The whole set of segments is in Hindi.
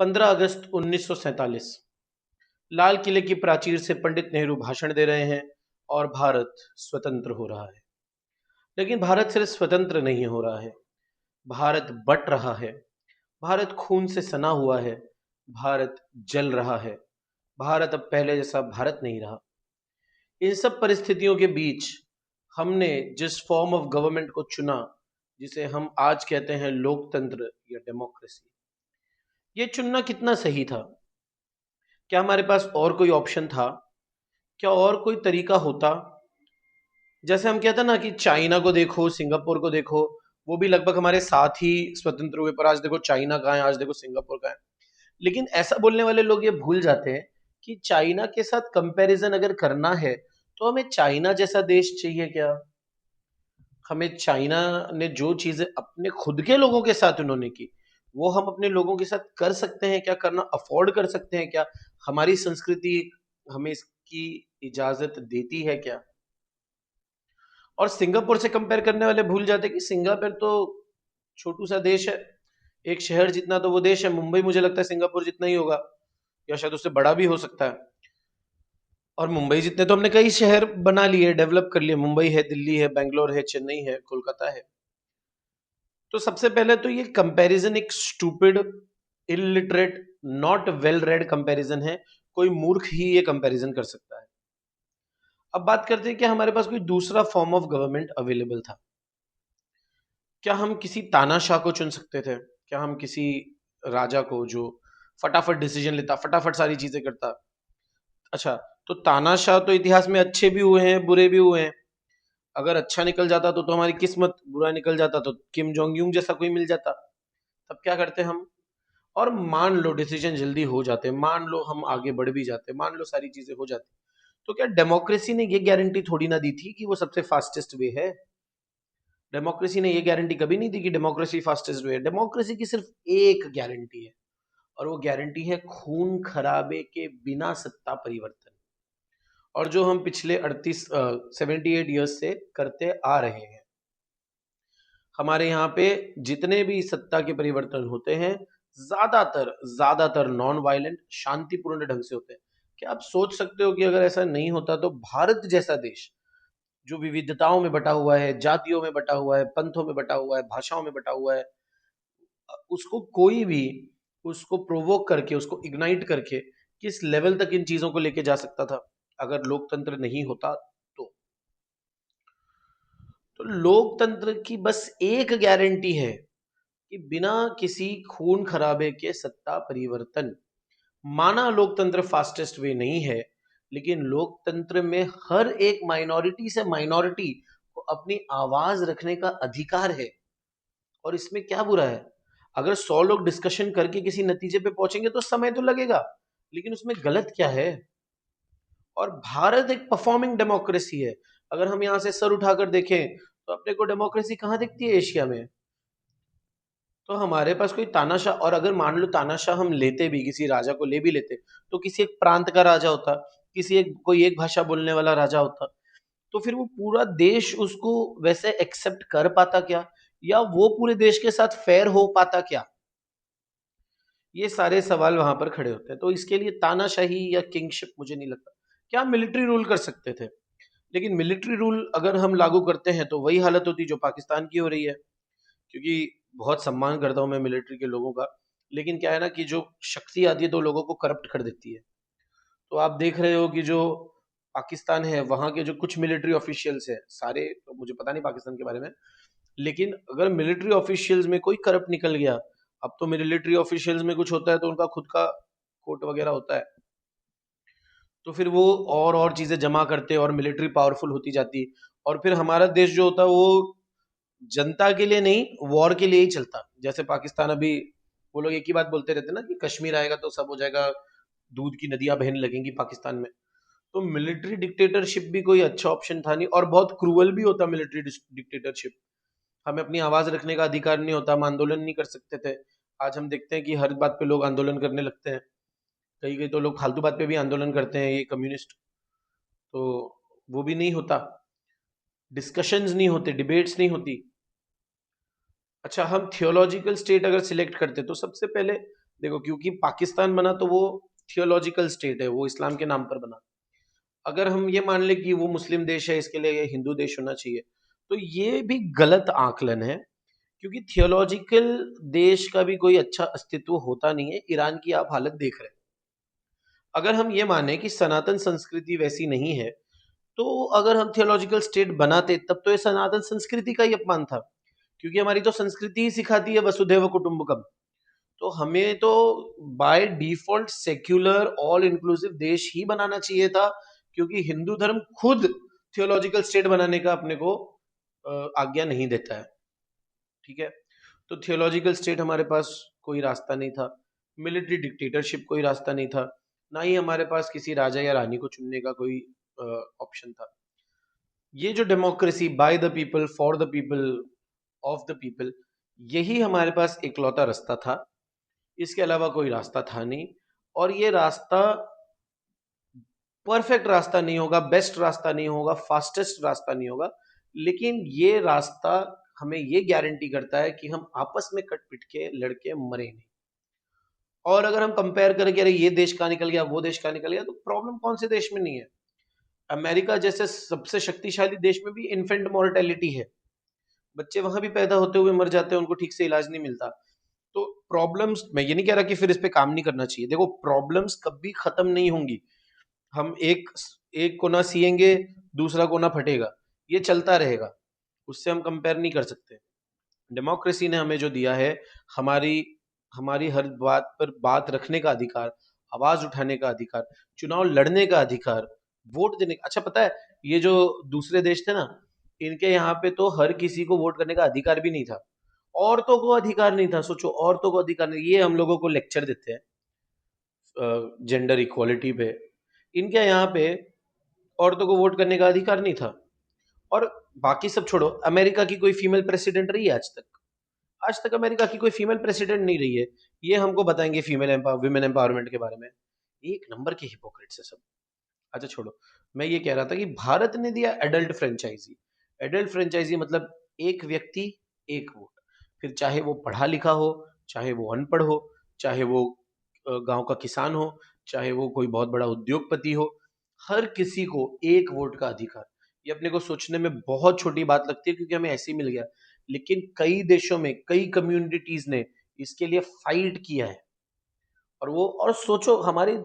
15 अगस्त 1947 लाल किले की प्राचीर से पंडित नेहरू भाषण दे रहे हैं और भारत स्वतंत्र हो रहा है। लेकिन भारत सिर्फ स्वतंत्र नहीं हो रहा है, भारत बट रहा है। भारत खून से सना हुआ है, भारत जल रहा है। भारत अब पहले जैसा भारत नहीं रहा। इन सब परिस्थितियों के बीच हमने जिस फॉर्म ऑफ गवर्नमेंट को चुना, जिसे हम आज कहते हैं लोकतंत्र या डेमोक्रेसी, ये चुनना कितना सही था? क्या हमारे पास और कोई ऑप्शन था? क्या और कोई तरीका होता? जैसे हम कहते हैं ना कि चाइना को देखो, सिंगापुर को देखो, वो भी लगभग हमारे साथ ही स्वतंत्र हुए, पर आज देखो चाइना कहाँ है, आज देखो सिंगापुर कहाँ है। लेकिन ऐसा बोलने वाले लोग ये भूल जाते हैं कि चाइना के साथ कंपैरिजन अगर करना है तो हमें चाइना जैसा देश चाहिए क्या? हमें चाइना ने जो चीजें अपने खुद के लोगों के साथ उन्होंने की, वो हम अपने लोगों के साथ कर सकते हैं क्या? करना अफोर्ड कर सकते हैं क्या? हमारी संस्कृति हमें इसकी इजाजत देती है क्या? और सिंगापुर से कंपेयर करने वाले भूल जाते हैं कि सिंगापुर तो छोटू सा देश है, एक शहर जितना तो वो देश है। मुंबई मुझे लगता है सिंगापुर जितना ही होगा, या शायद उससे बड़ा भी हो सकता है। और मुंबई जितने तो हमने कई शहर बना लिए, डेवलप कर लिए। मुंबई है, दिल्ली है, बेंगलोर है, चेन्नई है, कोलकाता है। तो सबसे पहले तो ये कंपैरिजन एक stupid, illiterate, not well read comparison है। कोई मूर्ख ही ये कंपैरिजन कर सकता है। अब बात करते हैं कि हमारे पास कोई दूसरा फॉर्म ऑफ गवर्नमेंट अवेलेबल था। क्या हम किसी तानाशाह को चुन सकते थे? क्या हम किसी राजा को जो फटाफट डिसीजन लेता, फटाफट सारी चीजें करता? अच्छा, तो तानाशाह तो इतिहास में अच्छे भी हुए हैं, बुरे भी हुए हैं। अगर अच्छा निकल जाता तो हमारी किस्मत, बुरा निकल जाता तो किम जोंग यूंग जैसा कोई मिल जाता। तब क्या करते हम? और मान लो डिसीजन जल्दी हो जाते, मान लो हम आगे बढ़ भी जाते, मान लो सारी चीजें हो जाती, तो क्या डेमोक्रेसी ने ये गारंटी थोड़ी ना दी थी कि वो सबसे फास्टेस्ट वे है? डेमोक्रेसी ने ये गारंटी कभी नहीं दी कि डेमोक्रेसी फास्टेस्ट वे है। डेमोक्रेसी की सिर्फ एक गारंटी है, और वो गारंटी है खून खराबे के बिना सत्ता परिवर्तन। और जो हम पिछले 78 ईयर्स से करते आ रहे हैं। हमारे यहाँ पे जितने भी सत्ता के परिवर्तन होते हैं, ज्यादातर ज्यादातर नॉन वायलेंट, शांतिपूर्ण ढंग से होते हैं। क्या आप सोच सकते हो कि अगर ऐसा नहीं होता तो भारत जैसा देश, जो विविधताओं में बटा हुआ है, जातियों में बटा हुआ है, पंथों में बटा हुआ है, भाषाओं में बटा हुआ है, उसको कोई भी उसको प्रोवोक करके, उसको इग्नाइट करके किस लेवल तक इन चीजों को लेके जा सकता था अगर लोकतंत्र नहीं होता तो? तो लोकतंत्र की बस एक गारंटी है कि बिना किसी खून खराबे के सत्ता परिवर्तन। माना लोकतंत्र फास्टेस्ट वे नहीं है, लेकिन लोकतंत्र में हर एक माइनॉरिटी से माइनॉरिटी को अपनी आवाज रखने का अधिकार है। और इसमें क्या बुरा है? अगर 100 लोग डिस्कशन करके किसी नतीजे पे पहुंचेंगे तो समय तो लगेगा, लेकिन उसमें गलत क्या है? और भारत एक परफॉर्मिंग डेमोक्रेसी है। अगर हम यहाँ से सर उठाकर देखें तो अपने को डेमोक्रेसी कहाँ दिखती है एशिया में? तो हमारे पास कोई तानाशाह, और अगर मान लो तानाशाह हम लेते भी, किसी राजा को ले भी लेते, तो किसी एक प्रांत का राजा होता, किसी एक कोई एक भाषा बोलने वाला राजा होता, तो फिर वो पूरा देश उसको वैसे एक्सेप्ट कर पाता क्या? या वो पूरे देश के साथ फेयर हो पाता क्या? ये सारे सवाल वहां पर खड़े होते हैं। तो इसके लिए तानाशाही या किंगशिप मुझे नहीं लगता। क्या हम मिलिट्री रूल कर सकते थे? लेकिन मिलिट्री रूल अगर हम लागू करते हैं तो वही हालत होती जो पाकिस्तान की हो रही है। क्योंकि बहुत सम्मान करता हूँ मैं मिलिट्री के लोगों का, लेकिन क्या है ना कि जो शक्ति आती है तो लोगों को करप्ट कर देती है। तो आप देख रहे हो कि जो पाकिस्तान है, वहां के जो कुछ मिलिट्री ऑफिशियल्स है, सारे तो मुझे पता नहीं पाकिस्तान के बारे में, लेकिन अगर मिलिट्री ऑफिशियल्स में कोई करप्ट निकल गया, अब तो मिलिट्री ऑफिशियल्स में कुछ होता है तो उनका खुद का कोर्ट वगैरह होता है, तो फिर वो और चीजें जमा करते और मिलिट्री पावरफुल होती जाती। और फिर हमारा देश जो होता है वो जनता के लिए नहीं, वॉर के लिए ही चलता। जैसे पाकिस्तान अभी, वो लोग एक ही बात बोलते रहते ना कि कश्मीर आएगा तो सब हो जाएगा, दूध की नदियां बहने लगेंगी पाकिस्तान में। तो मिलिट्री डिक्टेटरशिप भी कोई अच्छा ऑप्शन था नहीं, और बहुत क्रूअल भी होता मिलिट्री डिक्टेटरशिप। हमें अपनी आवाज रखने का अधिकार नहीं होता, हम आंदोलन नहीं कर सकते थे। आज हम देखते हैं कि हर बात पे लोग आंदोलन करने लगते हैं। कई कई तो लोग फालतू बात पे भी आंदोलन करते हैं, ये कम्युनिस्ट। तो वो भी नहीं होता, डिस्कशंस नहीं होते, डिबेट्स नहीं होती। अच्छा, हम थियोलॉजिकल स्टेट अगर सिलेक्ट करते तो सबसे पहले देखो, क्योंकि पाकिस्तान बना तो वो थियोलॉजिकल स्टेट है, वो इस्लाम के नाम पर बना। अगर हम ये मान ले कि वो मुस्लिम देश है, इसके लिए ये हिंदू देश होना चाहिए, तो ये भी गलत आकलन है, क्योंकि थियोलॉजिकल देश का भी कोई अच्छा अस्तित्व होता नहीं है। ईरान की आप हालत देख रहे हैं। अगर हम ये माने कि सनातन संस्कृति वैसी नहीं है, तो अगर हम थियोलॉजिकल स्टेट बनाते तब तो ये सनातन संस्कृति का ही अपमान था, क्योंकि हमारी तो संस्कृति ही सिखाती है वसुधैव कुटुंबकम। तो हमें तो by default secular all inclusive देश ही बनाना चाहिए था, क्योंकि हिंदू धर्म खुद थियोलॉजिकल स्टेट बनाने का अपने को आज्ञा नहीं देता है। ठीक है, तो थियोलॉजिकल स्टेट हमारे पास कोई रास्ता नहीं था, मिलिट्री डिक्टेटरशिप कोई रास्ता नहीं था, ना ही हमारे पास किसी राजा या रानी को चुनने का कोई ऑप्शन था। ये जो democracy, by the people for the people of the people, यही हमारे पास इकलौता रास्ता था। इसके अलावा कोई रास्ता था नहीं। और ये रास्ता परफेक्ट रास्ता नहीं होगा, बेस्ट रास्ता नहीं होगा, फास्टेस्ट रास्ता नहीं होगा, लेकिन ये रास्ता हमें ये गारंटी करता है कि हम आपस में कट पिट के लड़के मरे नहीं। और अगर हम कंपेयर करें कि अरे ये देश कहाँ निकल गया, वो देश कहाँ निकल गया, तो प्रॉब्लम कौन से देश में नहीं है। अमेरिका जैसे सबसे शक्तिशाली देश में भी इन्फेंट मोर्टेलिटी है, बच्चे वहां भी पैदा होते हुए मर जाते हैं, उनको ठीक से इलाज नहीं मिलता। तो प्रॉब्लम्स, मैं ये नहीं कह रहा कि फिर इस पे काम नहीं करना चाहिए। देखो, प्रॉब्लम्स कभी खत्म नहीं होंगी। हम एक एक कोना सिएंगे, दूसरा कोना फटेगा, ये चलता रहेगा, उससे हम कंपेयर नहीं कर सकते। डेमोक्रेसी ने हमें जो दिया है, हमारी हमारी हर बात पर बात रखने का अधिकार, आवाज उठाने का अधिकार, चुनाव लड़ने का अधिकार, वोट देने का। अच्छा, पता है, ये जो दूसरे देश थे ना, इनके यहाँ पे तो हर किसी को वोट करने का अधिकार भी नहीं था। औरतों को अधिकार नहीं था, सोचो, औरतों को अधिकार नहीं। ये हम लोगों को लेक्चर देते हैं जेंडर इक्वालिटी पे। इनके यहाँ पे औरतों को वोट करने का अधिकार नहीं था। और बाकी सब छोड़ो, अमेरिका की कोई फीमेल प्रेसिडेंट रही है आज तक? आज तक अमेरिका की कोई फीमेल प्रेसिडेंट नहीं रही है। ये हमको बताएंगे विमेन एम्पावरमेंट के बारे में। एक नंबर के हिपोक्रेट्स है सब। अच्छा छोड़ो, मैं ये कह रहा था कि भारत ने दिया एडल्ट फ्रेंचाइजी। एडल्ट फ्रेंचाइजी मतलब एक व्यक्ति एक वोट। फिर चाहे वो पढ़ा लिखा हो, चाहे वो अनपढ़ हो, चाहे वो गांव का किसान हो, चाहे वो कोई बहुत बड़ा उद्योगपति हो, हर किसी को एक वोट का अधिकार। ये अपने को सोचने में बहुत छोटी बात लगती है, क्योंकि हमें ऐसे ही मिल गया, लेकिन कई देशों में कई कम्युनिटीज ने इसके लिए फाइट किया है। और सोचो, हमारे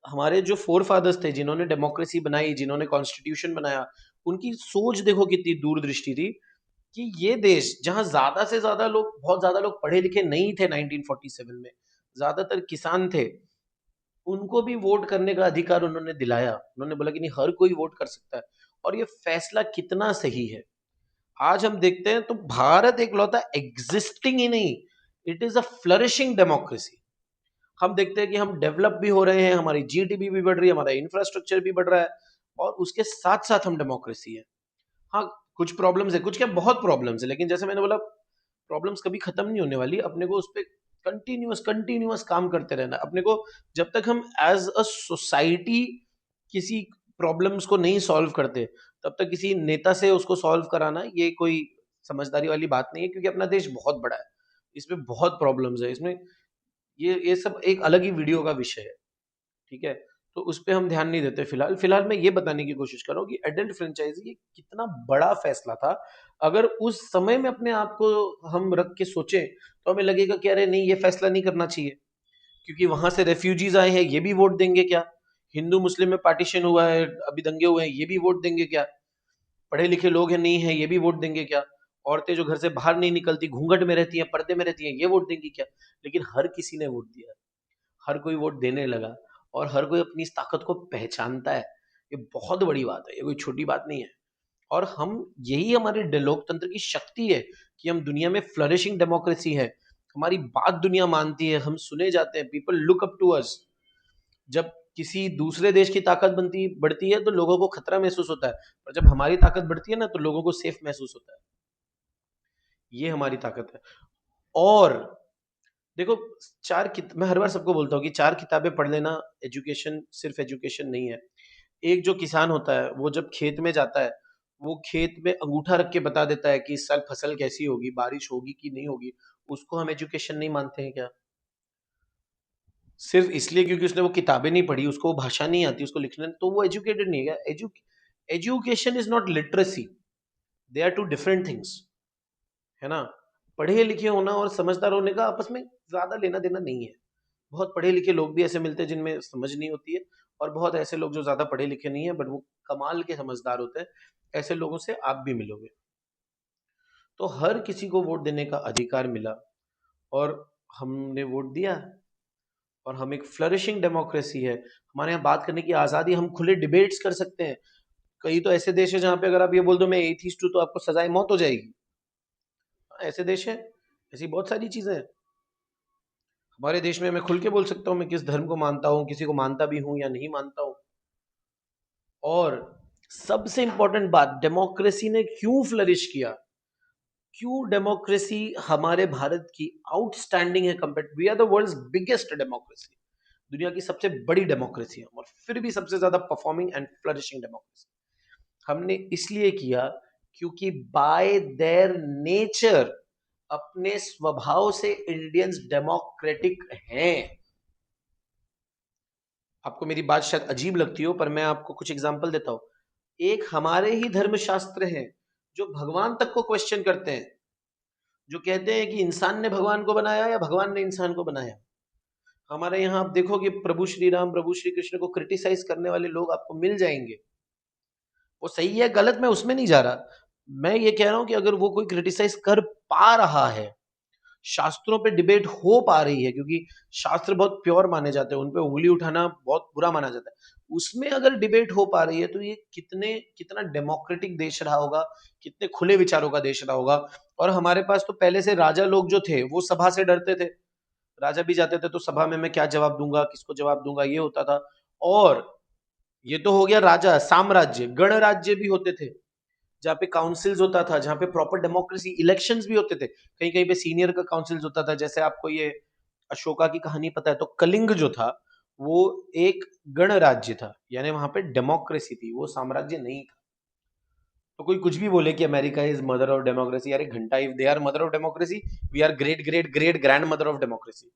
हमारे जो फोर फादर्स थे, जिन्होंने डेमोक्रेसी बनाई, जिन्होंने कॉन्स्टिट्यूशन बनाया, उनकी सोच देखो कितनी दूरदृष्टि थी, कि ये देश जहां ज्यादा से ज्यादा लोग, बहुत ज्यादा लोग पढ़े लिखे नहीं थे 1947 में, ज्यादातर किसान थे, उनको भी वोट करने का अधिकार उन्होंने दिलाया। उन्होंने बोला कि नहीं, हर कोई वोट कर सकता है। और ये फैसला कितना सही है, आज हम देखते हैं। तो भारत एकलौता एग्जिस्टिंग ही नहीं, it is a flourishing democracy. हम देखते हैं कि हम डेवलप भी हो रहे हैं, हमारी जीडीपी भी बढ़ रही है, हमारा इंफ्रास्ट्रक्चर भी बढ़ रहा है, और उसके साथ साथ हम डेमोक्रेसी है। हाँ, कुछ प्रॉब्लम्स है, कुछ क्या, बहुत प्रॉब्लम्स है, लेकिन जैसे मैंने बोला, प्रॉब्लम्स कभी खत्म नहीं होने वाली। अपने को उस पर कंटिन्यूअस कंटिन्यूअस काम करते रहना अपने को। जब तक हम एज अ सोसाइटी किसी प्रॉब्लम्स को नहीं सॉल्व करते, तब तक किसी नेता से उसको सॉल्व कराना ये कोई समझदारी वाली बात नहीं है, क्योंकि अपना देश बहुत बड़ा है, इसमें बहुत प्रॉब्लम्स है। इसमें ये सब एक अलग ही वीडियो का विषय है। ठीक है, तो उस पे हम ध्यान नहीं देते। फिलहाल फिलहाल मैं ये बताने की कोशिश कर रहा हूँ कि एडल्ट फ्रेंचाइजी ये कितना बड़ा फैसला था। अगर उस समय में अपने आप को हम रख के सोचें, तो हमें लगेगा कि अरे नहीं, ये फैसला नहीं करना चाहिए, क्योंकि वहां से रेफ्यूजीज आए हैं, ये भी वोट देंगे क्या? हिंदू मुस्लिम में पार्टीशन हुआ है, अभी दंगे हुए हैं, ये भी वोट देंगे क्या? पढ़े लिखे लोग हैं, नहीं है, ये भी वोट देंगे क्या? औरतें जो घर से बाहर नहीं निकलती, घूंघट में रहती हैं, पर्दे में रहती हैं, ये वोट देंगी क्या? लेकिन हर किसी ने वोट दिया, हर कोई वोट देने लगा, और हर कोई अपनी इस ताकत को पहचानता है। ये बहुत बड़ी बात है, ये कोई छोटी बात नहीं है। और हम, यही हमारे लोकतंत्र की शक्ति है, कि हम दुनिया में फ्लरिशिंग डेमोक्रेसी है, हमारी बात दुनिया मानती है, हम सुने जाते हैं, people look up to us. जब किसी दूसरे देश की ताकत बनती बढ़ती है, तो लोगों को खतरा महसूस होता है, और जब हमारी ताकत बढ़ती है ना, तो लोगों को सेफ महसूस होता है। ये हमारी ताकत है। और देखो, मैं हर बार सबको बोलता हूँ कि चार किताबें पढ़ लेना एजुकेशन, सिर्फ एजुकेशन नहीं है। एक जो किसान होता है, वो जब खेत में जाता है, वो खेत में अंगूठा रख के बता देता है कि इस साल फसल कैसी होगी, बारिश होगी कि नहीं होगी। उसको हम एजुकेशन नहीं मानते हैं क्या? सिर्फ इसलिए क्योंकि उसने वो किताबें नहीं पढ़ी, उसको वो भाषा नहीं आती, उसको लिखने, तो वो एजुकेटेड नहीं है। Education is not literacy, they are two different things, है ना। पढ़े लिखे होना और समझदार होने का आपस में ज्यादा लेना देना नहीं है। बहुत पढ़े लिखे लोग भी ऐसे मिलते हैं जिनमें समझ नहीं होती है, और बहुत ऐसे लोग जो ज्यादा पढ़े लिखे नहीं है बट वो कमाल के समझदार होते हैं। ऐसे लोगों से आप भी मिलोगे। तो हर किसी को वोट देने का अधिकार मिला, और हमने वोट दिया, और हम एक फ्लरिशिंग डेमोक्रेसी है। हमारे यहाँ बात करने की आज़ादी, हम खुले डिबेट्स कर सकते हैं। कई तो ऐसे देश है जहाँ पे अगर आप ये बोल दो मैं एथिस्ट हूँ तो आपको सजाए मौत हो जाएगी। ऐसे देश है, ऐसी बहुत सारी चीजें हैं। हमारे देश में मैं खुल के बोल सकता हूँ मैं किस धर्म को मानता हूँ, किसी को मानता भी हूँ या नहीं मानता हूँ। और सबसे इंपॉर्टेंट बात, डेमोक्रेसी ने क्यों फ्लरिश किया, क्यों डेमोक्रेसी हमारे भारत की आउटस्टैंडिंग है compare, we are the world's biggest democracy, दुनिया की सबसे बड़ी डेमोक्रेसी है, और फिर भी सबसे ज्यादा परफॉर्मिंग एंड फ्लरिशिंग डेमोक्रेसी। हमने इसलिए किया क्योंकि बाय देयर नेचर, अपने स्वभाव से इंडियंस डेमोक्रेटिक हैं। आपको मेरी बात शायद अजीब लगती हो, पर मैं आपको कुछ एग्जांपल देता हूं। एक हमारे ही धर्मशास्त्र हैं जो भगवान तक को क्वेश्चन करते हैं, जो कहते हैं कि इंसान ने भगवान को बनाया या भगवान ने इंसान को बनाया। हमारे यहाँ आप देखोगे प्रभु श्री राम, प्रभु श्री कृष्ण को क्रिटिसाइज करने वाले लोग आपको मिल जाएंगे। वो सही है गलत मैं उसमें नहीं जा रहा, मैं ये कह रहा हूं कि अगर वो कोई क्रिटिसाइज कर पा रहा है, शास्त्रों पे डिबेट हो पा रही है, क्योंकि शास्त्र बहुत प्योर माने जाते हैं, उन पे उंगली उठाना बहुत बुरा माना जाता है, उसमें अगर डिबेट हो पा रही है तो ये कितना डेमोक्रेटिक देश रहा होगा, कितने खुले विचारों का देश रहा होगा। और हमारे पास तो पहले से राजा लोग जो थे वो सभा से डरते थे, राजा भी जाते थे तो सभा में मैं क्या जवाब दूंगा, किसको जवाब दूंगा, ये होता था। और ये तो हो गया राजा, साम्राज्य, गणराज्य भी होते थे जहाँ पे काउंसिल्स होता था, जहाँ पे प्रॉपर डेमोक्रेसी, इलेक्शंस भी होते थे, कहीं कहीं पे सीनियर का काउंसिल्स होता था। जैसे आपको ये अशोका की कहानी पता है, तो कलिंग जो था वो एक गणराज्य था, यानी वहां पे डेमोक्रेसी थी, वो साम्राज्य नहीं था। तो कोई कुछ भी बोले कि America is mother of democracy, अरे घंटा, if they are mother of democracy, we are great great great grand mother of democracy.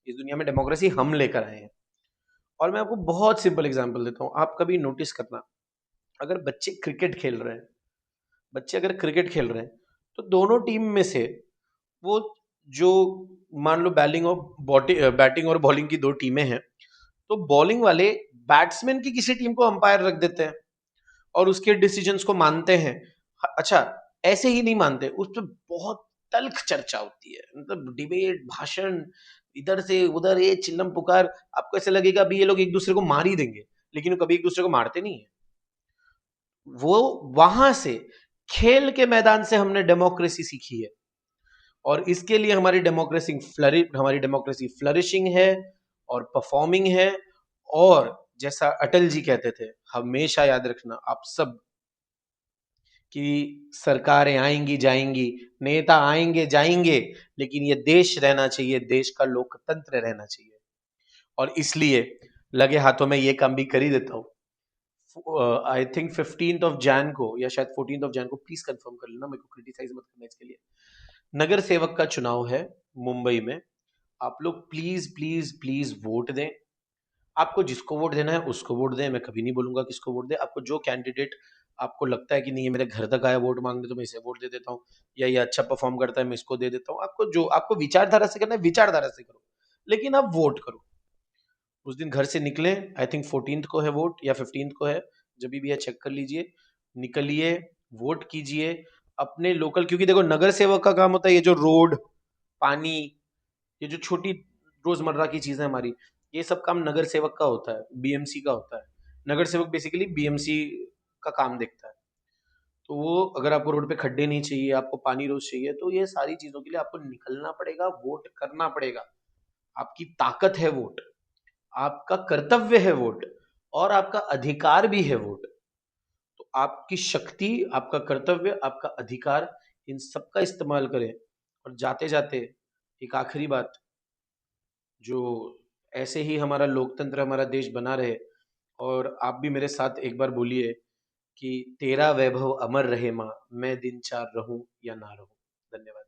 इस दुनिया में डेमोक्रेसी हम लेकर आए हैं। और मैं आपको बहुत सिंपल एग्जांपल देता हूँ, आप कभी नोटिस करना, अगर बच्चे क्रिकेट खेल रहे हैं, बच्चे अगर क्रिकेट खेल रहे हैं, तो दोनों टीम में से वो जो, मान लो बैटिंग और बॉलिंग की दो टीमें हैं, तो बॉलिंग वाले बैट्समैन की किसी टीम को अंपायर रख देते हैं और उसके डिसीजंस को मानते हैं। अच्छा, ऐसे ही नहीं मानते, उस पर बहुत तल्ख चर्चा होती है, मतलब डिबेट, भाषण, इधर से उधर, ये चिल्लम पुकार, आपको ऐसे लगेगा अभी ये लोग एक दूसरे को मार ही देंगे, लेकिन वो कभी एक दूसरे को मारते नहीं है। वो वहां से, खेल के मैदान से हमने डेमोक्रेसी सीखी है, और इसके लिए हमारी डेमोक्रेसी फ्लरिशिंग है और परफॉर्मिंग है। और जैसा अटल जी कहते थे, हमेशा याद रखना आप सब, कि सरकारें आएंगी जाएंगी, नेता आएंगे जाएंगे, लेकिन ये देश रहना चाहिए, देश का लोकतंत्र रहना चाहिए। और इसलिए लगे हाथों में ये काम भी कर ही देता हूँ। आई थिंक 15 को या शायद 14 को, प्लीज कंफर्म कर लेना, मेरे को क्रिटिसाइज मत करना इसके लिए। नगर सेवक का चुनाव है मुंबई में, आप लोग प्लीज प्लीज प्लीज वोट दें। आपको जिसको वोट देना है उसको वोट दें, मैं कभी नहीं बोलूंगा किसको वोट दें। आपको जो कैंडिडेट आपको लगता है कि नहीं ये मेरे घर तक आया वोट मांगने तो मैं इसे वोट दे देता हूँ, या ये अच्छा परफॉर्म करता है मैं इसको दे देता हूँ, आपको जो आपको विचारधारा से करना है विचारधारा से करो, लेकिन आप वोट करो। उस दिन घर से निकले, आई थिंक 14 को है वोट या 15 को है, जब भी है चेक कर लीजिए, निकलिए, वोट कीजिए अपने लोकल, क्योंकि देखो नगर सेवक का काम होता है ये जो रोड, पानी, ये जो छोटी रोजमर्रा की चीजें हमारी, ये सब काम नगर सेवक का होता है, बीएमसी का होता है। नगर सेवक बेसिकली बीएमसी का काम देखता है। तो वो, अगर आपको रोड पे खड्डे नहीं चाहिए, आपको पानी रोज चाहिए, तो ये सारी चीजों के लिए आपको निकलना पड़ेगा, वोट करना पड़ेगा। आपकी ताकत है वोट, आपका कर्तव्य है वोट, और आपका अधिकार भी है वोट। तो आपकी शक्ति, आपका कर्तव्य, आपका अधिकार, इन सब का इस्तेमाल करें। और जाते जाते एक आखिरी बात, जो ऐसे ही हमारा लोकतंत्र, हमारा देश बना रहे, और आप भी मेरे साथ एक बार बोलिए कि तेरा वैभव अमर रहे माँ, मैं दिन चार रहूं या ना रहूं। धन्यवाद।